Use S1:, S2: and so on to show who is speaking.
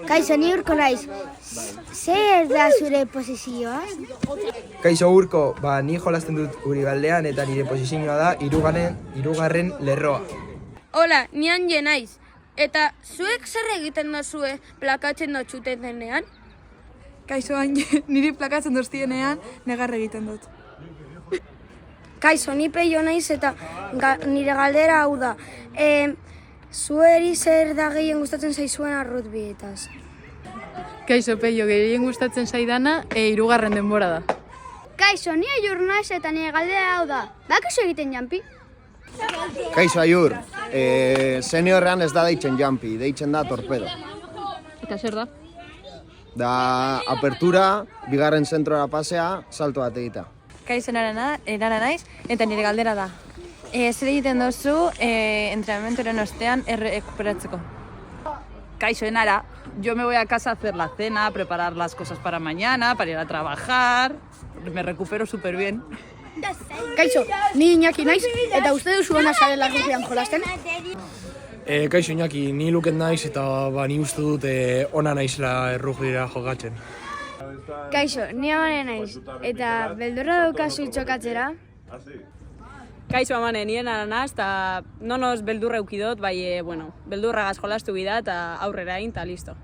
S1: Kaixo, ni Urko naiz. Zer da zure posizioa?
S2: Kaixo Urko, ni jolasten dut Uribaldean eta nire posizioa da hirugarren lerroa.
S3: Hola, ni Anje naiz. Eta zuek zer egiten dozue plakatzen dotxuten denean?
S4: Kaixo Anje, niri plakatzen doztienean negarre egiten dut.
S1: Kaixo, ni Peio naiz eta nire galdera hau da. Zueri zer da gehien gustatzen zaizuen arrutbietaz?
S4: Kaixo Peio, gehien gustatzen zaidana hirugarren denbora da.
S1: Kaixo, ni Aiur naiz eta nire galdera hau da. Bakizu egiten jampi?
S5: Kaixo Aiur, seniorrean ez da deitzen jampi, deitzen da torpedo.
S4: Eta zer da?
S5: Da apertura, bigarren zentrora pasea, salto bat egita.
S4: Kaixo Erara naiz eta nire galdera da. Zer egiten duzu entrenamentoren ostean errekuperatzeko?
S6: Kaixo Enara, yo me voy a casa a hacer la cena, preparar las cosas para mañana, para ir a trabajar. Me recupero súper bien.
S1: Kaixo, ni Iñaki naiz eta uste duzu ona zarela rugbian jolasten?
S2: Kaixo Iñaki, ni Luket naiz eta ni uste dut ona naizela errugbira jokatzen.
S1: Kaixo, ni Amane naiz eta beldurra daukazu txokatzera?
S6: Kaixo Amane, nien aranaz, eta nonoz beldurra eukidot, bai, beldurragaz jolastu bida eta aurrera egin, eta listo.